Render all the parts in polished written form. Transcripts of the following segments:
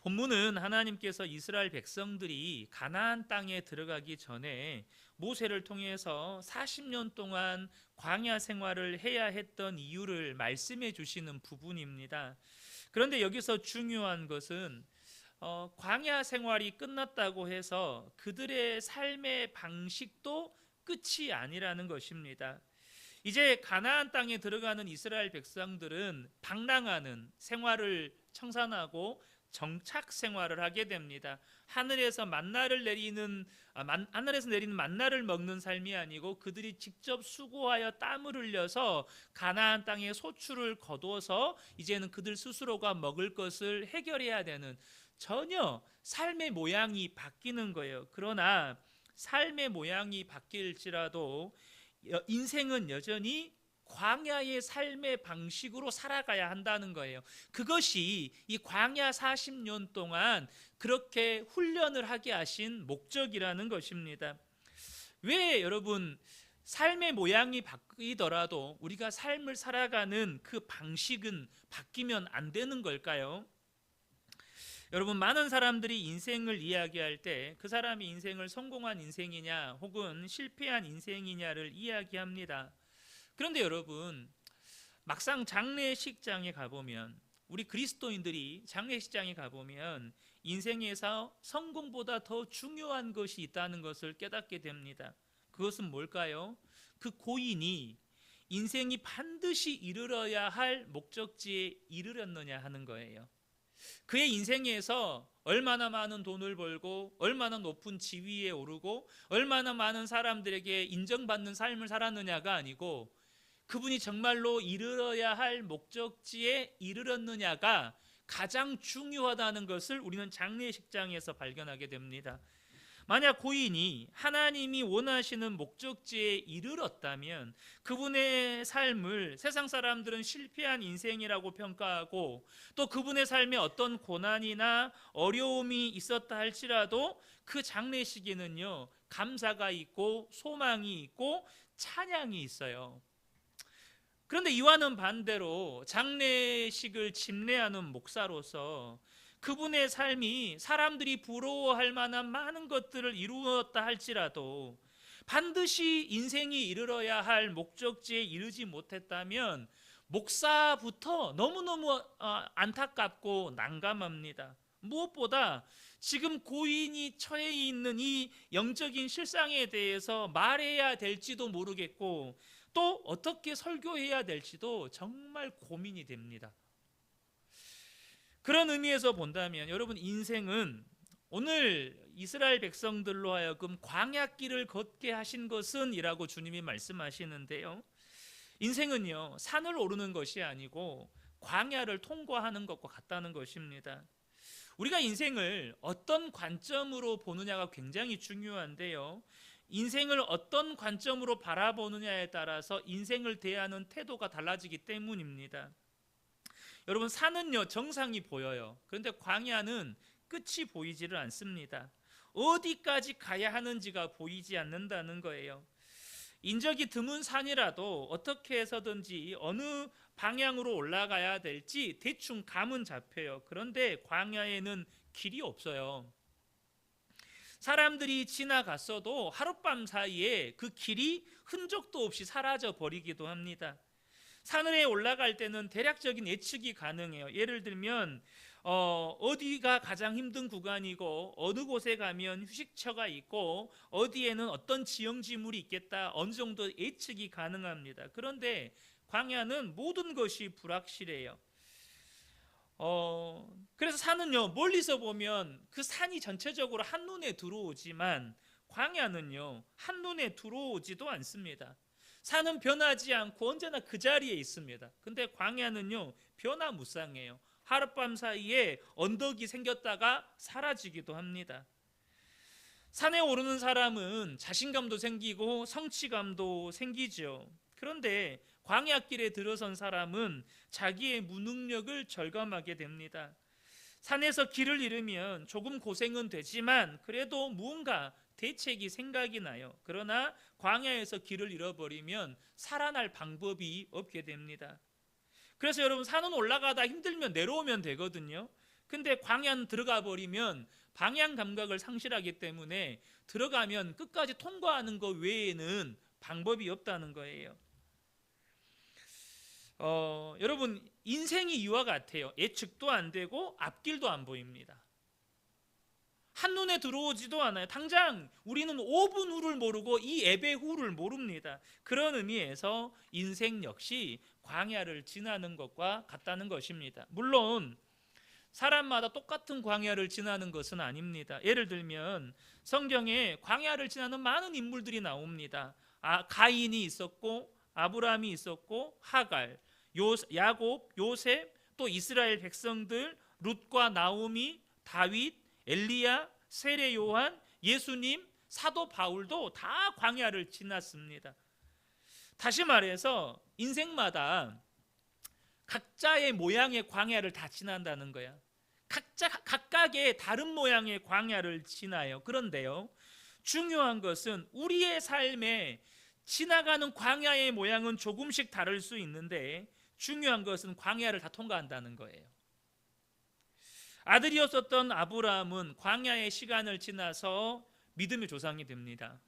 본문은 하나님께서 이스라엘 백성들이 가나안 땅에 들어가기 전에 모세를 통해서 40년 동안 광야 생활을 해야 했던 이유를 말씀해 주시는 부분입니다. 그런데 여기서 중요한 것은 광야 생활이 끝났다고 해서 그들의 삶의 방식도 끝이 아니라는 것입니다. 이제 가나안 땅에 들어가는 이스라엘 백성들은 방랑하는 생활을 청산하고 정착 생활을 하게 됩니다. 하늘에서 내리는 만나를 먹는 삶이 아니고 그들이 직접 수고하여 땀을 흘려서 가나안 땅의 소출을 거둬서 이제는 그들 스스로가 먹을 것을 해결해야 되는, 전혀 삶의 모양이 바뀌는 거예요. 그러나 삶의 모양이 바뀔지라도 인생은 여전히 광야의 삶의 방식으로 살아가야 한다는 거예요. 그것이 이 광야 40년 동안 그렇게 훈련을 하게 하신 목적이라는 것입니다. 왜 여러분 삶의 모양이 바뀌더라도 우리가 삶을 살아가는 그 방식은 바뀌면 안 되는 걸까요? 여러분, 많은 사람들이 인생을 이야기할 때 그 사람이 인생을 성공한 인생이냐 혹은 실패한 인생이냐를 이야기합니다. 그런데 여러분, 막상 장례식장에 가보면, 우리 그리스도인들이 장례식장에 가보면 인생에서 성공보다 더 중요한 것이 있다는 것을 깨닫게 됩니다. 그것은 뭘까요? 그 고인이 인생이 반드시 이르러야 할 목적지에 이르렀느냐 하는 거예요. 그의 인생에서 얼마나 많은 돈을 벌고 얼마나 높은 지위에 오르고 얼마나 많은 사람들에게 인정받는 삶을 살았느냐가 아니고 그분이 정말로 이르러야 할 목적지에 이르렀느냐가 가장 중요하다는 것을 우리는 장례식장에서 발견하게 됩니다. 만약 고인이 하나님이 원하시는 목적지에 이르렀다면 그분의 삶을 세상 사람들은 실패한 인생이라고 평가하고, 또 그분의 삶에 어떤 고난이나 어려움이 있었다 할지라도 그 장례식에는요, 감사가 있고 소망이 있고 찬양이 있어요. 그런데 이와는 반대로 장례식을 집례하는 목사로서 그분의 삶이 사람들이 부러워할 만한 많은 것들을 이루었다 할지라도 반드시 인생이 이르러야 할 목적지에 이르지 못했다면 목사부터 너무너무 안타깝고 난감합니다. 무엇보다 지금 고인이 처해 있는 이 영적인 실상에 대해서 말해야 될지도 모르겠고 또 어떻게 설교해야 될지도 정말 고민이 됩니다. 그런 의미에서 본다면 여러분, 인생은 오늘 이스라엘 백성들로 하여금 광야길을 걷게 하신 것은 이라고 주님이 말씀하시는데요, 인생은요 산을 오르는 것이 아니고 광야를 통과하는 것과 같다는 것입니다. 우리가 인생을 어떤 관점으로 보느냐가 굉장히 중요한데요, 인생을 어떤 관점으로 바라보느냐에 따라서 인생을 대하는 태도가 달라지기 때문입니다. 여러분, 산은요 정상이 보여요. 그런데 광야는 끝이 보이지를 않습니다. 어디까지 가야 하는지가 보이지 않는다는 거예요. 인적이 드문 산이라도 어떻게 해서든지 어느 방향으로 올라가야 될지 대충 감은 잡혀요. 그런데 광야에는 길이 없어요. 사람들이 지나갔어도 하룻밤 사이에 그 길이 흔적도 없이 사라져 버리기도 합니다. 산에 올라갈 때는 대략적인 예측이 가능해요. 예를 들면 어디가 가장 힘든 구간이고 어느 곳에 가면 휴식처가 있고 어디에는 어떤 지형지물이 있겠다, 어느 정도 예측이 가능합니다. 그런데 광야는 모든 것이 불확실해요. 그래서 산은요 멀리서 보면 그 산이 전체적으로 한눈에 들어오지만 광야는요 한눈에 들어오지도 않습니다. 산은 변하지 않고 언제나 그 자리에 있습니다. 근데 광야는요 변화무쌍해요. 하룻밤 사이에 언덕이 생겼다가 사라지기도 합니다. 산에 오르는 사람은 자신감도 생기고 성취감도 생기죠. 그런데 광야길에 들어선 사람은 자기의 무능력을 절감하게 됩니다. 산에서 길을 잃으면 조금 고생은 되지만 그래도 무언가 대책이 생각이 나요. 그러나 광야에서 길을 잃어버리면 살아날 방법이 없게 됩니다. 그래서 여러분, 산은 올라가다 힘들면 내려오면 되거든요. 근데 광야는 들어가 버리면 방향 감각을 상실하기 때문에 들어가면 끝까지 통과하는 것 외에는 방법이 없다는 거예요. 여러분, 인생이 이와 같아요. 예측도 안 되고 앞길도 안 보입니다. 한눈에 들어오지도 않아요. 당장 우리는 5분 후를 모르고 이 예배 후를 모릅니다. 그런 의미에서 인생 역시 광야를 지나는 것과 같다는 것입니다. 물론 사람마다 똑같은 광야를 지나는 것은 아닙니다. 예를 들면 성경에 광야를 지나는 많은 인물들이 나옵니다. 가인이 있었고, 아브라함이 있었고, 하갈, 야곱, 요셉, 또 이스라엘 백성들, 룻과 나오미, 다윗, 엘리야, 세례 요한, 예수님, 사도 바울도 다 광야를 지났습니다. 다시 말해서 인생마다 각자의 모양의 광야를 다 지난다는 거야. 각각의 다른 모양의 광야를 지나요. 그런데요, 중요한 것은 우리의 삶에 지나가는 광야의 모양은 조금씩 다를 수 있는데 중요한 것은 광야를 다 통과한다는 거예요. 아들이었었던 아브라함은 광야의 시간을 지나서 믿음의 조상이 됩니다.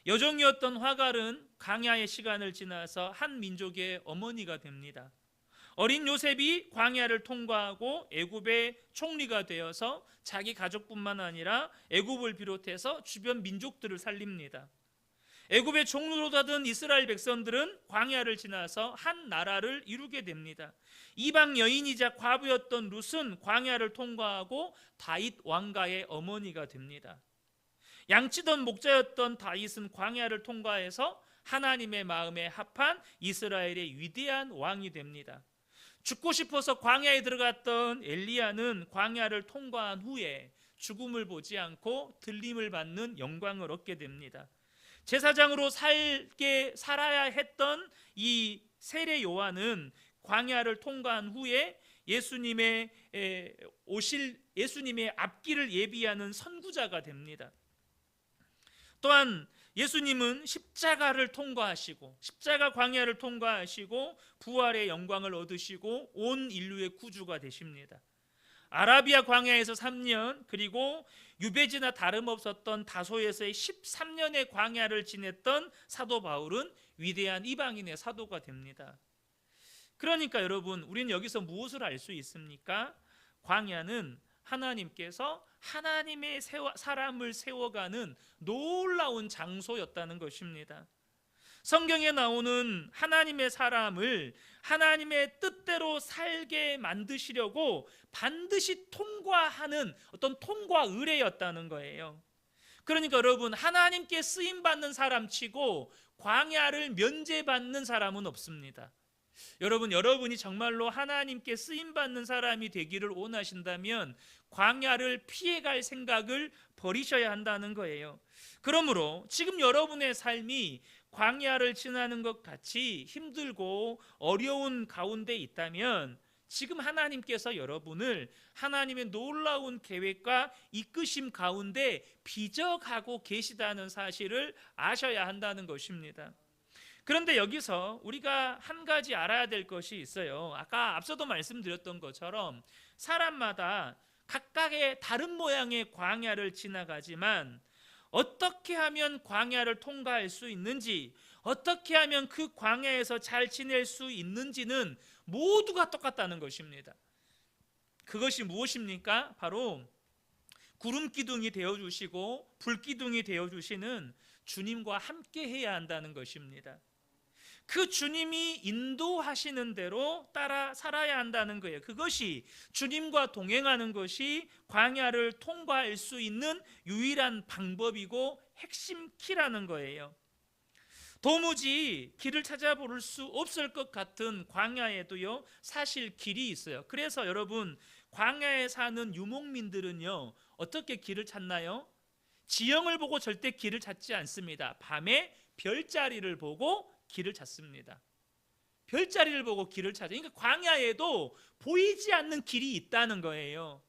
여종이었던 화갈은 광야의 시간을 지나서 한 민족의 어머니가 됩니다. 어린 요셉이 광야를 통과하고 애굽의 총리가 되어서 자기 가족뿐만 아니라 애굽을 비롯해서 주변 민족들을 살립니다. 애굽의 종로로 다든 이스라엘 백성들은 광야를 지나서 한 나라를 이루게 됩니다. 이방 여인이자 과부였던 룻은 광야를 통과하고 다윗 왕가의 어머니가 됩니다. 양치던 목자였던 다윗은 광야를 통과해서 하나님의 마음에 합한 이스라엘의 위대한 왕이 됩니다. 죽고 싶어서 광야에 들어갔던 엘리야는 광야를 통과한 후에 죽음을 보지 않고 들림을 받는 영광을 얻게 됩니다. 제사장으로 살아야 했던 이 세례 요한은 광야를 통과한 후에 예수님의 앞길을 예비하는 선구자가 됩니다. 또한 예수님은 십자가를 통과하시고 십자가 광야를 통과하시고 부활의 영광을 얻으시고 온 인류의 구주가 되십니다. 아라비아 광야에서 3년, 그리고 유배지나 다름없었던 다소에서의 13년의 광야를 지냈던 사도 바울은 위대한 이방인의 사도가 됩니다. 그러니까 여러분, 우리는 여기서 무엇을 알 수 있습니까? 광야는 하나님께서 하나님의 사람을 세워가는 놀라운 장소였다는 것입니다. 성경에 나오는 하나님의 사람을 하나님의 뜻대로 살게 만드시려고 반드시 통과하는 어떤 통과 의례였다는 거예요. 그러니까 여러분, 하나님께 쓰임받는 사람 치고 광야를 면제받는 사람은 없습니다. 여러분이 정말로 하나님께 쓰임받는 사람이 되기를 원하신다면 광야를 피해갈 생각을 버리셔야 한다는 거예요. 그러므로 지금 여러분의 삶이 광야를 지나는 것 같이 힘들고 어려운 가운데 있다면 지금 하나님께서 여러분을 하나님의 놀라운 계획과 이끄심 가운데 빚어가고 계시다는 사실을 아셔야 한다는 것입니다. 그런데 여기서 우리가 한 가지 알아야 될 것이 있어요. 아까 앞서도 말씀드렸던 것처럼 사람마다 각각의 다른 모양의 광야를 지나가지만 어떻게 하면 광야를 통과할 수 있는지, 어떻게 하면 그 광야에서 잘 지낼 수 있는지는 모두가 똑같다는 것입니다. 그것이 무엇입니까? 바로 구름 기둥이 되어주시고 불 기둥이 되어주시는 주님과 함께 해야 한다는 것입니다. 그 주님이 인도하시는 대로 따라 살아야 한다는 거예요. 그것이 주님과 동행하는 것이 광야를 통과할 수 있는 유일한 방법이고 핵심 키라는 거예요. 도무지 길을 찾아볼 수 없을 것 같은 광야에도요, 사실 길이 있어요. 그래서 여러분, 광야에 사는 유목민들은요, 어떻게 길을 찾나요? 지형을 보고 절대 길을 찾지 않습니다. 밤에 별자리를 보고 길을 찾습니다. 별자리를 보고 길을 찾아요. 그러니까 광야에도 보이지 않는 길이 있다는 거예요.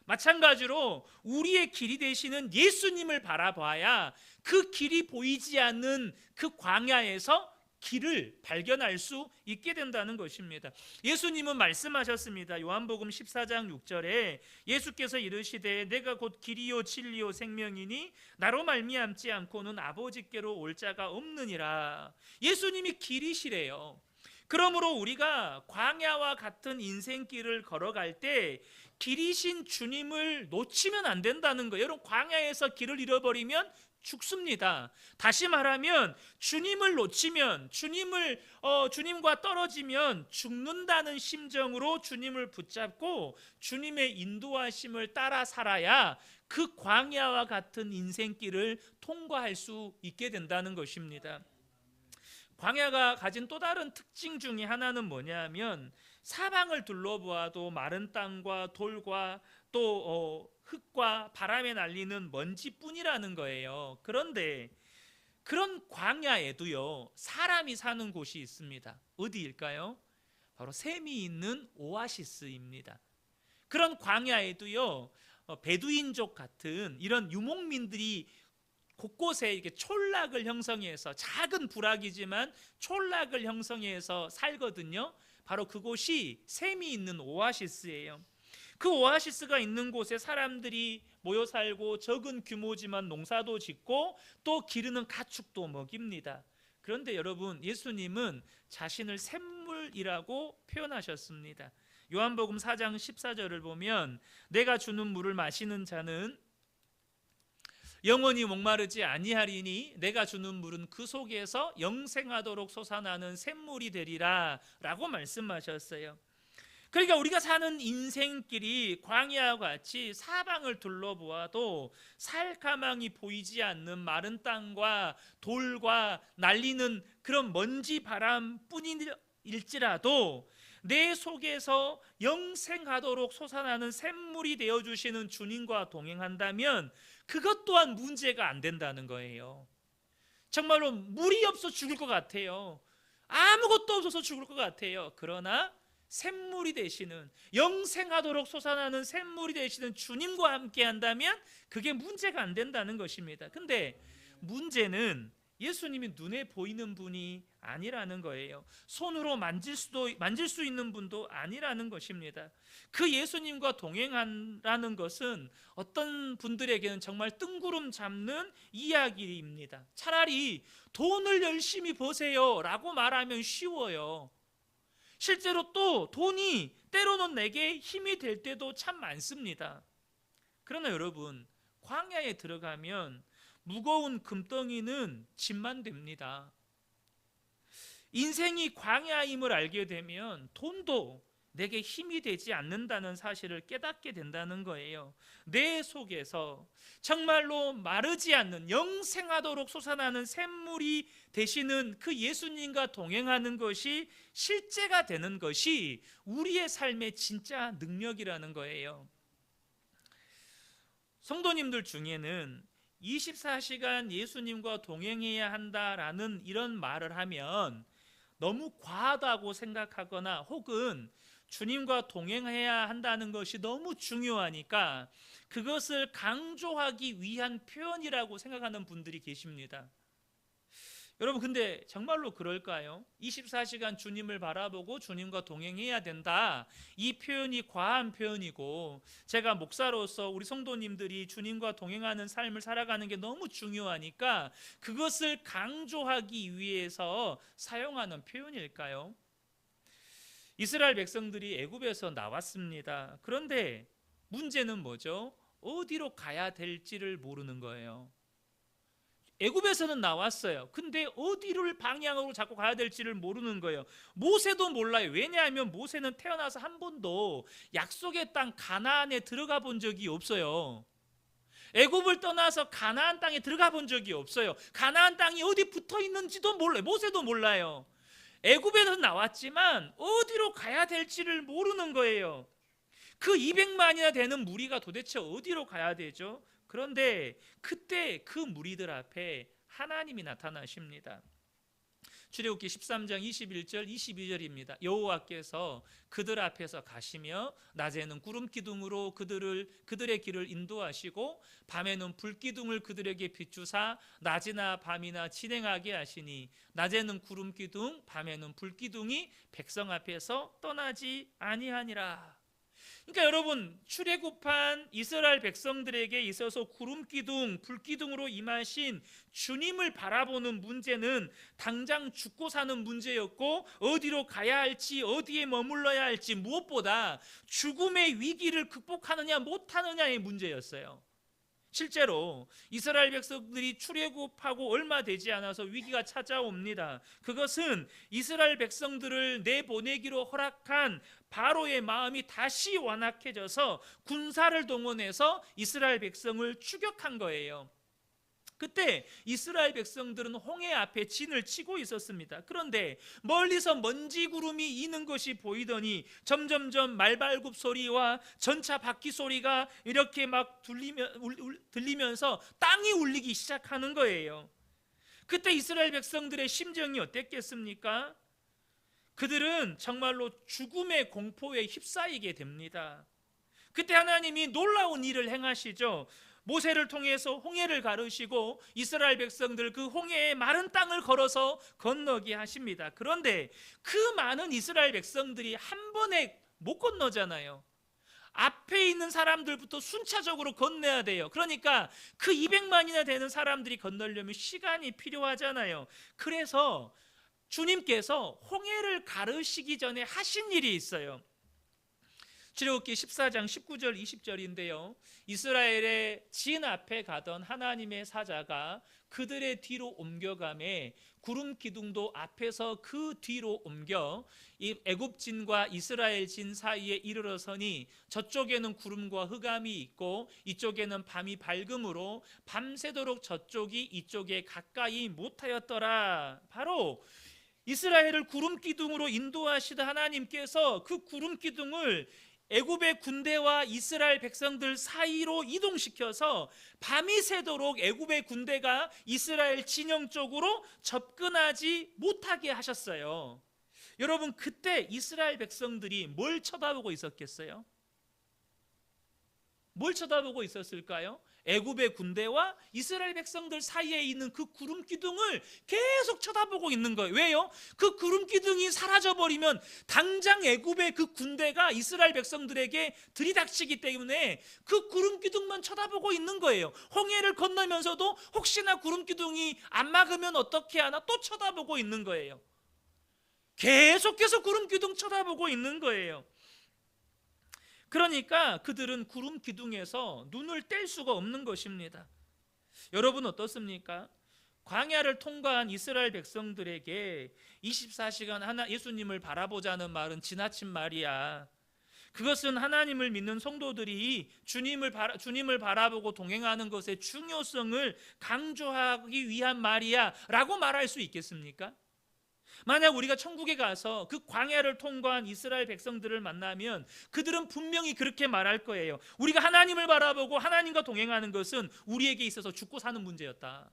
마찬가지로 우리의 길이 되시는 예수님을 바라봐야 그 길이 보이지 않는 그 광야에서 길을 발견할 수 있게 된다는 것입니다. 예수님은 말씀하셨습니다. 요한복음 14장 6절에 예수께서 이르시되 내가 곧 길이요 진리요 생명이니 나로 말미암지 않고는 아버지께로 올 자가 없느니라. 예수님이 길이시래요. 그러므로 우리가 광야와 같은 인생길을 걸어갈 때 길이신 주님을 놓치면 안 된다는 거예요. 여러분, 광야에서 길을 잃어버리면 죽습니다. 다시 말하면 주님을 놓치면, 주님과 떨어지면 죽는다는 심정으로 주님을 붙잡고 주님의 인도하심을 따라 살아야 그 광야와 같은 인생길을 통과할 수 있게 된다는 것입니다. 광야가 가진 또 다른 특징 중에 하나는 뭐냐면 사방을 둘러보아도 마른 땅과 돌과 또 흙과 바람에 날리는 먼지뿐이라는 거예요. 그런데 그런 광야에도요, 사람이 사는 곳이 있습니다. 어디일까요? 바로 샘이 있는 오아시스입니다. 그런 광야에도요, 베두인족 같은 이런 유목민들이 곳곳에 이렇게 촌락을 형성해서, 작은 부락이지만 촌락을 형성해서 살거든요. 바로 그곳이 샘이 있는 오아시스예요. 그 오아시스가 있는 곳에 사람들이 모여 살고 적은 규모지만 농사도 짓고 또 기르는 가축도 먹입니다. 그런데 여러분, 예수님은 자신을 샘물이라고 표현하셨습니다. 요한복음 4장 14절을 보면 내가 주는 물을 마시는 자는 영원히 목마르지 아니하리니 내가 주는 물은 그 속에서 영생하도록 솟아나는 샘물이 되리라 라고 말씀하셨어요. 그러니까 우리가 사는 인생길이 광야와 같이 사방을 둘러보아도 살 가망이 보이지 않는 마른 땅과 돌과 날리는 그런 먼지 바람뿐일지라도 내 속에서 영생하도록 솟아나는 샘물이 되어주시는 주님과 동행한다면 그것 또한 문제가 안 된다는 거예요. 정말로 물이 없어 죽을 것 같아요. 아무것도 없어서 죽을 것 같아요. 그러나 샘물이 되시는, 영생하도록 솟아나는 샘물이 되시는 주님과 함께 한다면 그게 문제가 안 된다는 것입니다. 근데 문제는 예수님이 눈에 보이는 분이 아니라는 거예요. 손으로 만질 수 있는 분도 아니라는 것입니다. 그 예수님과 동행하라는 것은 어떤 분들에게는 정말 뜬구름 잡는 이야기입니다. 차라리 돈을 열심히 버세요 라고 말하면 쉬워요. 실제로 또 돈이 때로는 내게 힘이 될 때도 참 많습니다. 그러나 여러분, 광야에 들어가면 무거운 금덩이는 짐만 됩니다. 인생이 광야임을 알게 되면 돈도 내게 힘이 되지 않는다는 사실을 깨닫게 된다는 거예요. 내 속에서 정말로 마르지 않는, 영생하도록 솟아나는 샘물이 되시는 그 예수님과 동행하는 것이 실제가 되는 것이 우리의 삶의 진짜 능력이라는 거예요. 성도님들 중에는 24시간 예수님과 동행해야 한다라는 이런 말을 하면 너무 과하다고 생각하거나 혹은 주님과 동행해야 한다는 것이 너무 중요하니까 그것을 강조하기 위한 표현이라고 생각하는 분들이 계십니다. 여러분, 근데 정말로 그럴까요? 24시간 주님을 바라보고 주님과 동행해야 된다, 이 표현이 과한 표현이고, 제가 목사로서 우리 성도님들이 주님과 동행하는 삶을 살아가는 게 너무 중요하니까 그것을 강조하기 위해서 사용하는 표현일까요? 이스라엘 백성들이 애굽에서 나왔습니다. 그런데 문제는 뭐죠? 어디로 가야 될지를 모르는 거예요. 애굽에서는 나왔어요. 근데 어디를 방향으로 자꾸 가야 될지를 모르는 거예요. 모세도 몰라요. 왜냐하면 모세는 태어나서 한 번도 약속의 땅 가나안에 들어가 본 적이 없어요. 애굽을 떠나서 가나안 땅에 들어가 본 적이 없어요. 가나안 땅이 어디 붙어 있는지도 몰라요. 모세도 몰라요. 애굽에서 나왔지만 어디로 가야 될지를 모르는 거예요. 그 200만이나 되는 무리가 도대체 어디로 가야 되죠? 그런데 그때 그 무리들 앞에 하나님이 나타나십니다. 출애굽기 13장 21절 22절입니다. 여호와께서 그들 앞에서 가시며 낮에는 구름 기둥으로 그들의 길을 인도하시고 밤에는 불 기둥을 그들에게 비추사 낮이나 밤이나 진행하게 하시니 낮에는 구름 기둥 밤에는 불 기둥이 백성 앞에서 떠나지 아니하니라. 그러니까 여러분, 출애굽한 이스라엘 백성들에게 있어서 구름 기둥, 불 기둥으로 임하신 주님을 바라보는 문제는 당장 죽고 사는 문제였고, 어디로 가야 할지, 어디에 머물러야 할지, 무엇보다 죽음의 위기를 극복하느냐 못하느냐의 문제였어요. 실제로 이스라엘 백성들이 출애굽하고 얼마 되지 않아서 위기가 찾아옵니다. 그것은 이스라엘 백성들을 내보내기로 허락한 바로의 마음이 다시 완악해져서 군사를 동원해서 이스라엘 백성을 추격한 거예요. 그때 이스라엘 백성들은 홍해 앞에 진을 치고 있었습니다. 그런데 멀리서 먼지 구름이 이는 것이 보이더니 점점점 말발굽 소리와 전차 바퀴 소리가 이렇게 막 들리면서 땅이 울리기 시작하는 거예요. 그때 이스라엘 백성들의 심정이 어땠겠습니까? 그들은 정말로 죽음의 공포에 휩싸이게 됩니다. 그때 하나님이 놀라운 일을 행하시죠. 모세를 통해서 홍해를 가르시고 이스라엘 백성들 그 홍해의 마른 땅을 걸어서 건너게 하십니다. 그런데 그 많은 이스라엘 백성들이 한 번에 못 건너잖아요. 앞에 있는 사람들부터 순차적으로 건너야 돼요. 그러니까 그 200만이나 되는 사람들이 건너려면 시간이 필요하잖아요. 그래서 주님께서 홍해를 가르시기 전에 하신 일이 있어요. 출애굽기 14장 19절 20절인데요. 이스라엘의 진 앞에 가던 하나님의 사자가 그들의 뒤로 옮겨가매 구름 기둥도 앞에서 그 뒤로 옮겨 이 애굽 진과 이스라엘 진 사이에 이르러서니 저쪽에는 구름과 흑암이 있고 이쪽에는 밤이 밝음으로 밤새도록 저쪽이 이쪽에 가까이 못하였더라. 바로 이스라엘을 구름 기둥으로 인도하시던 하나님께서 그 구름 기둥을 애굽의 군대와 이스라엘 백성들 사이로 이동시켜서 밤이 새도록 애굽의 군대가 이스라엘 진영 쪽으로 접근하지 못하게 하셨어요. 여러분, 그때 이스라엘 백성들이 뭘 쳐다보고 있었겠어요? 뭘 쳐다보고 있었을까요? 애굽의 군대와 이스라엘 백성들 사이에 있는 그 구름 기둥을 계속 쳐다보고 있는 거예요. 왜요? 그 구름 기둥이 사라져버리면 당장 애굽의 그 군대가 이스라엘 백성들에게 들이닥치기 때문에 그 구름 기둥만 쳐다보고 있는 거예요. 홍해를 건너면서도 혹시나 구름 기둥이 안 막으면 어떻게 하나 또 쳐다보고 있는 거예요. 계속해서 구름 기둥 쳐다보고 있는 거예요. 그러니까 그들은 구름 기둥에서 눈을 뗄 수가 없는 것입니다. 여러분 어떻습니까? 광야를 통과한 이스라엘 백성들에게 24시간 예수님을 바라보자는 말은 지나친 말이야. 그것은 하나님을 믿는 성도들이 주님을 바라보고 동행하는 것의 중요성을 강조하기 위한 말이야 라고 말할 수 있겠습니까? 만약 우리가 천국에 가서 그 광야를 통과한 이스라엘 백성들을 만나면 그들은 분명히 그렇게 말할 거예요. 우리가 하나님을 바라보고 하나님과 동행하는 것은 우리에게 있어서 죽고 사는 문제였다.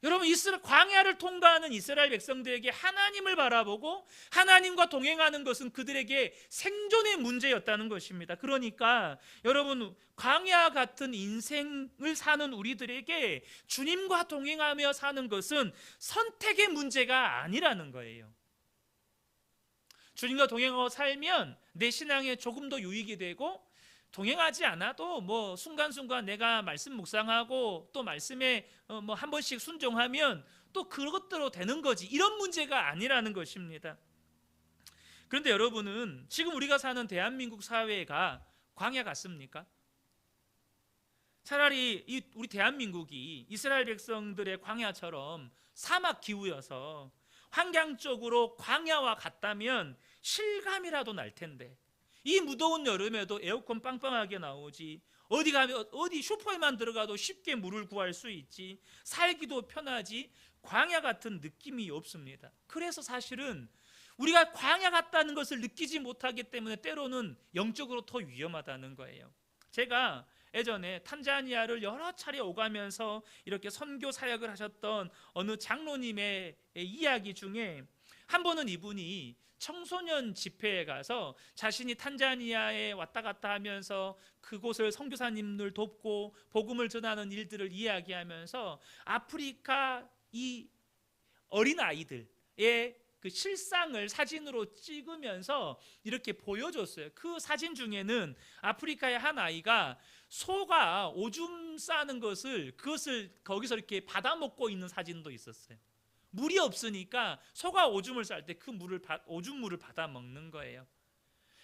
여러분, 광야를 통과하는 이스라엘 백성들에게 하나님을 바라보고 하나님과 동행하는 것은 그들에게 생존의 문제였다는 것입니다. 그러니까 여러분, 광야 같은 인생을 사는 우리들에게 주님과 동행하며 사는 것은 선택의 문제가 아니라는 거예요. 주님과 동행하고 살면 내 신앙에 조금 더 유익이 되고, 동행하지 않아도 뭐 순간순간 내가 말씀 묵상하고 또 말씀에 한 번씩 순종하면 또 그것대로 되는 거지, 이런 문제가 아니라는 것입니다. 그런데 여러분은 지금 우리가 사는 대한민국 사회가 광야 같습니까? 차라리 우리 대한민국이 이스라엘 백성들의 광야처럼 사막 기후여서 환경적으로 광야와 같다면 실감이라도 날 텐데, 이 무더운 여름에도 에어컨 빵빵하게 나오지, 어디 슈퍼에만 들어가도 쉽게 물을 구할 수 있지, 살기도 편하지, 광야 같은 느낌이 없습니다. 그래서 사실은 우리가 광야 같다는 것을 느끼지 못하기 때문에 때로는 영적으로 더 위험하다는 거예요. 제가 예전에 탄자니아를 여러 차례 오가면서 이렇게 선교 사역을 하셨던 어느 장로님의 이야기 중에 한 번은 이분이 청소년 집회에 가서 자신이 탄자니아에 왔다 갔다 하면서 그곳을 선교사님들 돕고 복음을 전하는 일들을 이야기하면서 아프리카 이 어린 아이들의 그 실상을 사진으로 찍으면서 이렇게 보여줬어요. 그 사진 중에는 아프리카의 한 아이가 소가 오줌 싸는 그것을 거기서 이렇게 받아 먹고 있는 사진도 있었어요. 물이 없으니까 소가 오줌을 쌀 때 그 오줌물을 받아 먹는 거예요.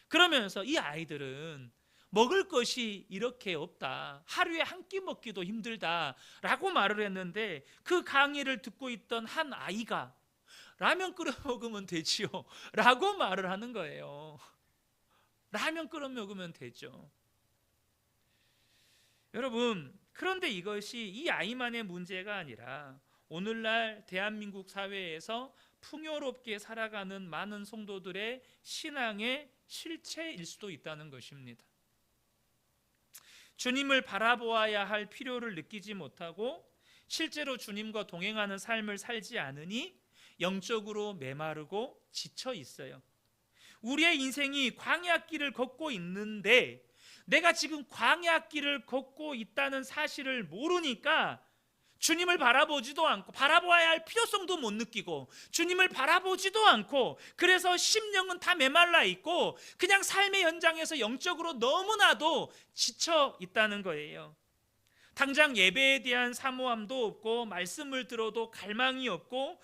그러면서 이 아이들은 먹을 것이 이렇게 없다, 하루에 한 끼 먹기도 힘들다라고 말을 했는데, 그 강의를 듣고 있던 한 아이가 라면 끓여 먹으면 되지요 라고 말을 하는 거예요. 라면 끓여 먹으면 되죠. 여러분, 그런데 이것이 이 아이만의 문제가 아니라 오늘날 대한민국 사회에서 풍요롭게 살아가는 많은 성도들의 신앙의 실체일 수도 있다는 것입니다. 주님을 바라보아야 할 필요를 느끼지 못하고 실제로 주님과 동행하는 삶을 살지 않으니 영적으로 메마르고 지쳐 있어요. 우리의 인생이 광야길을 걷고 있는데 내가 지금 광야길을 걷고 있다는 사실을 모르니까 주님을 바라보지도 않고 바라보아야 할 필요성도 못 느끼고 주님을 바라보지도 않고, 그래서 심령은 다 메말라 있고 그냥 삶의 현장에서 영적으로 너무나도 지쳐 있다는 거예요. 당장 예배에 대한 사모함도 없고 말씀을 들어도 갈망이 없고,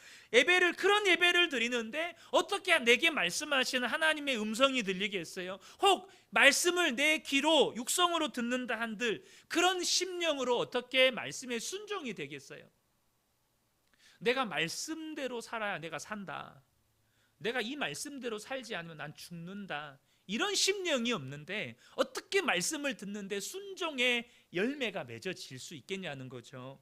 그런 예배를 드리는데 어떻게 내게 말씀하시는 하나님의 음성이 들리겠어요? 혹 말씀을 내 귀로 육성으로 듣는다 한들 그런 심령으로 어떻게 말씀에 순종이 되겠어요? 내가 말씀대로 살아야 내가 산다, 내가 이 말씀대로 살지 않으면 난 죽는다, 이런 심령이 없는데 어떻게 말씀을 듣는데 순종의 열매가 맺어질 수 있겠냐는 거죠.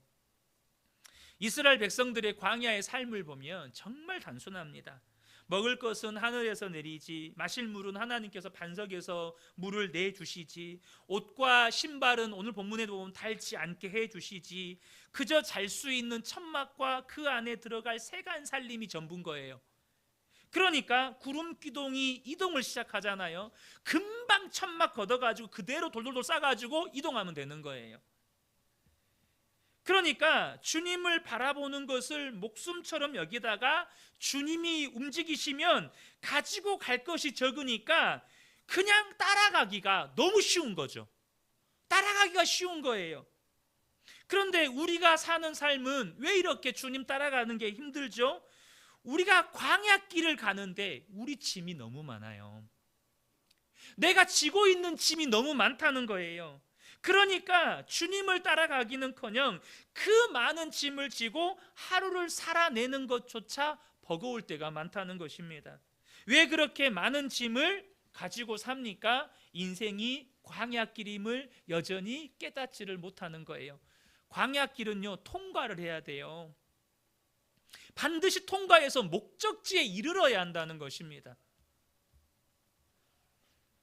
이스라엘 백성들의 광야의 삶을 보면 정말 단순합니다. 먹을 것은 하늘에서 내리지, 마실 물은 하나님께서 반석에서 물을 내주시지, 옷과 신발은 오늘 본문에 보면 닳지 않게 해주시지, 그저 잘 수 있는 천막과 그 안에 들어갈 세간 살림이 전부인 거예요. 그러니까 구름 기둥이 이동을 시작하잖아요. 금방 천막 걷어가지고 그대로 돌돌돌 싸가지고 이동하면 되는 거예요. 그러니까 주님을 바라보는 것을 목숨처럼 여기다가 주님이 움직이시면 가지고 갈 것이 적으니까 그냥 따라가기가 너무 쉬운 거죠. 따라가기가 쉬운 거예요. 그런데 우리가 사는 삶은 왜 이렇게 주님 따라가는 게 힘들죠? 우리가 광야길을 가는데 우리 짐이 너무 많아요. 내가 지고 있는 짐이 너무 많다는 거예요. 그러니까 주님을 따라가기는커녕 그 많은 짐을 지고 하루를 살아내는 것조차 버거울 때가 많다는 것입니다. 왜 그렇게 많은 짐을 가지고 삽니까? 인생이 광야길임을 여전히 깨닫지를 못하는 거예요. 광야길은요, 통과를 해야 돼요. 반드시 통과해서 목적지에 이르러야 한다는 것입니다.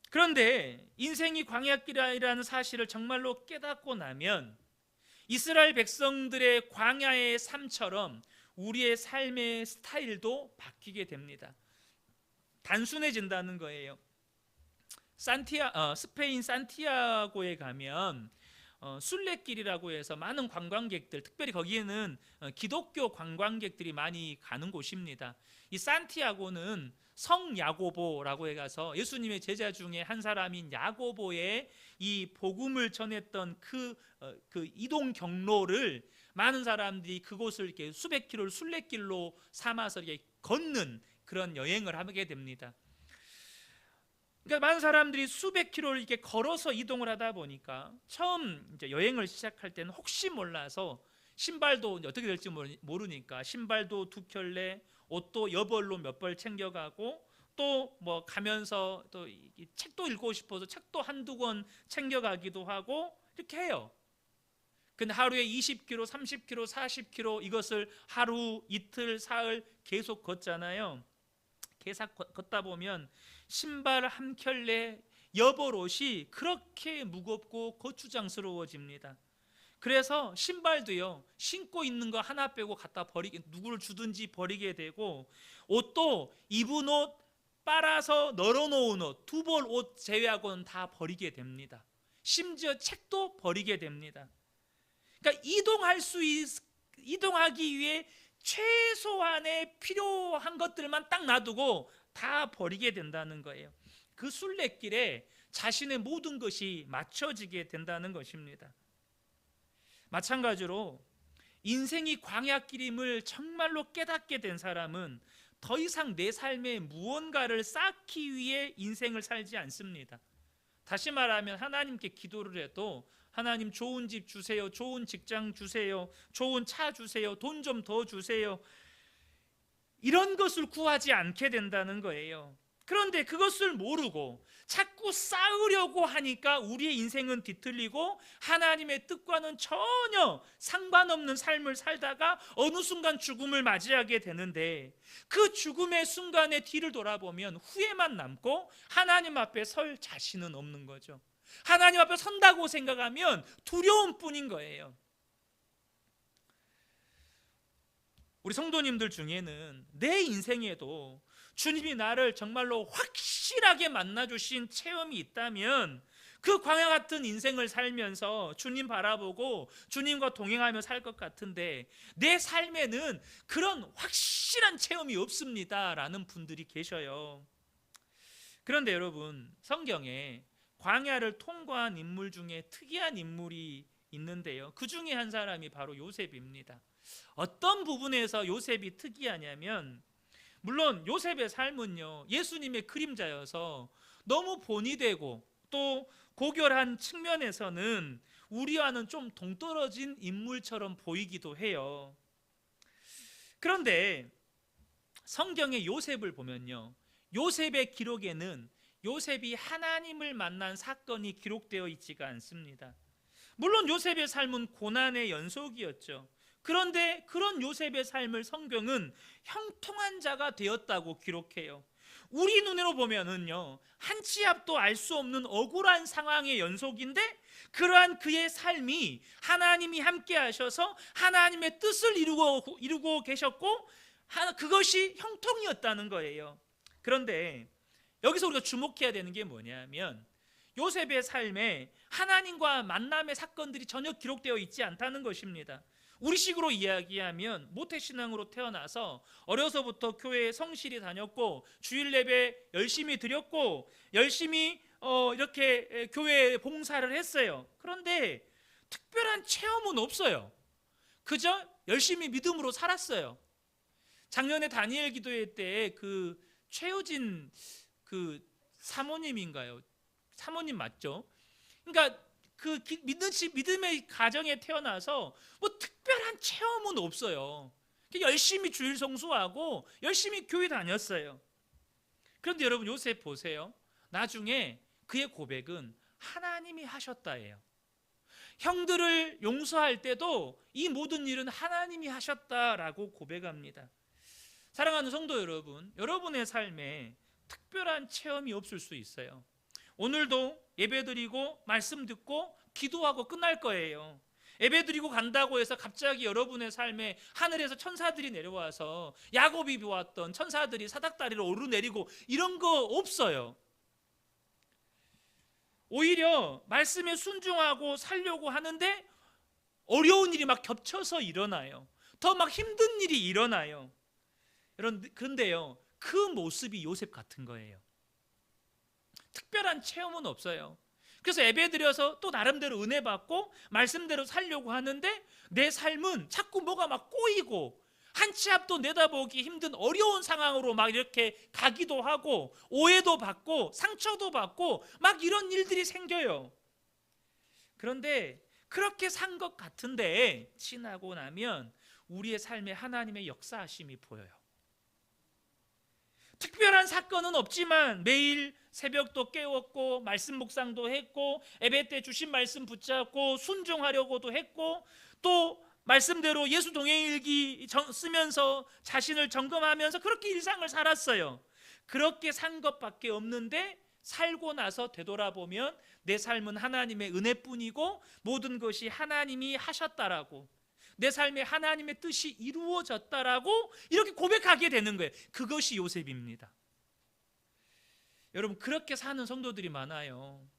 그런데 인생이 광야길이라는 사실을 정말로 깨닫고 나면 이스라엘 백성들의 광야의 삶처럼 우리의 삶의 스타일도 바뀌게 됩니다. 단순해진다는 거예요. 스페인 산티아고에 가면 순례길이라고 해서 많은 관광객들, 특별히 거기에는 기독교 관광객들이 많이 가는 곳입니다. 이 산티아고는 성 야고보라고 해가서 예수님의 제자 중에 한 사람인 야고보의 이 복음을 전했던 그 이동 경로를 많은 사람들이 그곳을 이렇게 수백 킬로를 순례길로 삼아서 이렇게 걷는 그런 여행을 하게 됩니다. 그러니까 많은 사람들이 수백 킬로를 이렇게 걸어서 이동을 하다 보니까 처음 이제 여행을 시작할 때는 혹시 몰라서 신발도 어떻게 될지 모르니까 신발도 2켤레, 옷도 여벌로 몇 벌 챙겨가고, 또 뭐 가면서 또 책도 읽고 싶어서 책도 한두 권 챙겨가기도 하고 이렇게 해요. 근데 하루에 20km, 30km, 40km 이것을 하루, 이틀, 사흘 계속 걷잖아요. 계속 걷다 보면 신발 한 켤레 여벌옷이 그렇게 무겁고 거추장스러워집니다. 그래서 신발도요, 신고 있는 거 하나 빼고 갖다 버리게, 누구를 주든지 버리게 되고, 옷도 입은 옷 빨아서 널어놓은 옷, 두 벌 옷 제외하고는 다 버리게 됩니다. 심지어 책도 버리게 됩니다. 그러니까 이동하기 위해 최소한의 필요한 것들만 딱 놔두고 다 버리게 된다는 거예요. 그 순례길에 자신의 모든 것이 맞춰지게 된다는 것입니다. 마찬가지로 인생이 광야길임을 정말로 깨닫게 된 사람은 더 이상 내 삶에 무언가를 쌓기 위해 인생을 살지 않습니다. 다시 말하면 하나님께 기도를 해도 하나님 좋은 집 주세요, 좋은 직장 주세요, 좋은 차 주세요, 돈 좀 더 주세요, 이런 것을 구하지 않게 된다는 거예요. 그런데 그것을 모르고 자꾸 쌓으려고 하니까 우리의 인생은 뒤틀리고 하나님의 뜻과는 전혀 상관없는 삶을 살다가 어느 순간 죽음을 맞이하게 되는데, 그 죽음의 순간에 뒤를 돌아보면 후회만 남고 하나님 앞에 설 자신은 없는 거죠. 하나님 앞에 선다고 생각하면 두려움 뿐인 거예요. 우리 성도님들 중에는 내 인생에도 주님이 나를 정말로 확실하게 만나주신 체험이 있다면 그 광야 같은 인생을 살면서 주님 바라보고 주님과 동행하며 살 것 같은데, 내 삶에는 그런 확실한 체험이 없습니다 라는 분들이 계셔요. 그런데 여러분, 성경에 광야를 통과한 인물 중에 특이한 인물이 있는데요, 그 중에 한 사람이 바로 요셉입니다. 어떤 부분에서 요셉이 특이하냐면, 물론 요셉의 삶은요, 예수님의 그림자여서 너무 본이 되고 또 고결한 측면에서는 우리와는 좀 동떨어진 인물처럼 보이기도 해요. 그런데 성경의 요셉을 보면요, 요셉의 기록에는 요셉이 하나님을 만난 사건이 기록되어 있지가 않습니다. 물론 요셉의 삶은 고난의 연속이었죠. 그런데 그런 요셉의 삶을 성경은 형통한 자가 되었다고 기록해요. 우리 눈으로 보면은요, 한 치 앞도 알 수 없는 억울한 상황의 연속인데, 그러한 그의 삶이 하나님이 함께 하셔서 하나님의 뜻을 이루고 계셨고, 그것이 형통이었다는 거예요. 그런데 여기서 우리가 주목해야 되는 게 뭐냐면, 요셉의 삶에 하나님과 만남의 사건들이 전혀 기록되어 있지 않다는 것입니다. 우리식으로 이야기하면 모태신앙으로 태어나서 어려서부터 교회에 성실히 다녔고 주일 예배 열심히 드렸고 열심히 이렇게 교회에 봉사를 했어요. 그런데 특별한 체험은 없어요. 그저 열심히 믿음으로 살았어요. 작년에 다니엘 기도회 때 그 최우진 그 사모님인가요? 사모님 맞죠? 그러니까 그 믿음의 가정에 태어나서 뭐 특별한 체험은 없어요. 열심히 주일 성수하고 열심히 교회 다녔어요. 그런데 여러분, 요셉 보세요. 나중에 그의 고백은 하나님이 하셨다예요. 형들을 용서할 때도 이 모든 일은 하나님이 하셨다라고 고백합니다. 사랑하는 성도 여러분, 여러분의 삶에 특별한 체험이 없을 수 있어요. 오늘도 예배드리고 말씀 듣고 기도하고 끝날 거예요. 예배드리고 간다고 해서 갑자기 여러분의 삶에 하늘에서 천사들이 내려와서 야곱이 보았던 천사들이 사닥다리를 오르내리고 이런 거 없어요. 오히려 말씀에 순종하고 살려고 하는데 어려운 일이 막 겹쳐서 일어나요. 더 막 힘든 일이 일어나요. 그런데요, 그 모습이 요셉 같은 거예요. 특별한 체험은 없어요. 그래서 예배드려서 또 나름대로 은혜 받고 말씀대로 살려고 하는데 내 삶은 자꾸 뭐가 막 꼬이고 한 치 앞도 내다보기 힘든 어려운 상황으로 막 이렇게 가기도 하고 오해도 받고 상처도 받고 막 이런 일들이 생겨요. 그런데 그렇게 산 것 같은데 지나고 나면 우리의 삶에 하나님의 역사하심이 보여요. 특별한 사건은 없지만 매일 새벽도 깨웠고 말씀 묵상도 했고 예배 때 주신 말씀 붙잡고 순종하려고도 했고 또 말씀대로 예수 동행일기 쓰면서 자신을 점검하면서 그렇게 일상을 살았어요. 그렇게 산 것밖에 없는데 살고 나서 되돌아보면 내 삶은 하나님의 은혜뿐이고 모든 것이 하나님이 하셨다라고, 내 삶에 하나님의 뜻이 이루어졌다라고 이렇게 고백하게 되는 거예요. 그것이 요셉입니다. 여러분, 그렇게 사는 성도들이 많아요.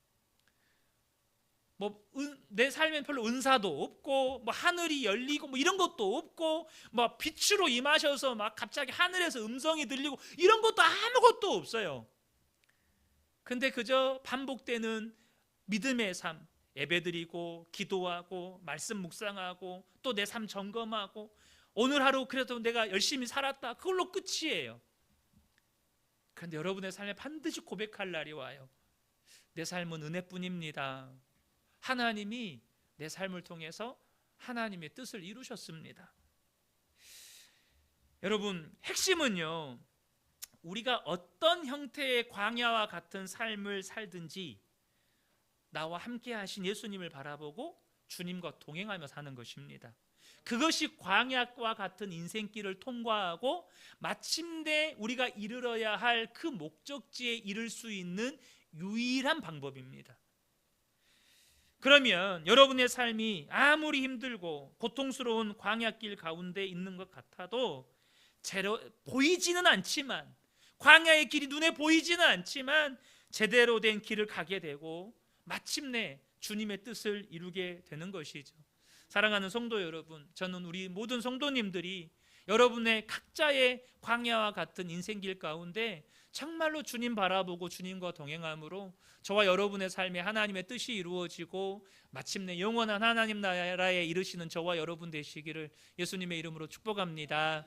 내 삶엔 별로 은사도 없고 하늘이 열리고 이런 것도 없고 빛으로 임하셔서 갑자기 하늘에서 음성이 들리고 이런 것도 아무것도 없어요. 근데 그저 반복되는 믿음의 삶, 예배드리고 기도하고 말씀 묵상하고 또 내 삶 점검하고 오늘 하루 그래도 내가 열심히 살았다, 그걸로 끝이에요. 그런데 여러분의 삶에 반드시 고백할 날이 와요. 내 삶은 은혜뿐입니다. 하나님이 내 삶을 통해서 하나님의 뜻을 이루셨습니다. 여러분, 핵심은요, 우리가 어떤 형태의 광야와 같은 삶을 살든지 나와 함께 하신 예수님을 바라보고 주님과 동행하며 사는 것입니다. 그것이 광야와 같은 인생길을 통과하고 마침내 우리가 이르러야 할 그 목적지에 이를 수 있는 유일한 방법입니다. 그러면 여러분의 삶이 아무리 힘들고 고통스러운 광야길 가운데 있는 것 같아도 보이지는 않지만, 광야의 길이 눈에 보이지는 않지만 제대로 된 길을 가게 되고 마침내 주님의 뜻을 이루게 되는 것이죠. 사랑하는 성도 여러분, 저는 우리 모든 성도님들이 여러분의 각자의 광야와 같은 인생길 가운데 정말로 주님 바라보고 주님과 동행함으로 저와 여러분의 삶에 하나님의 뜻이 이루어지고 마침내 영원한 하나님 나라에 이르시는 저와 여러분 되시기를 예수님의 이름으로 축복합니다.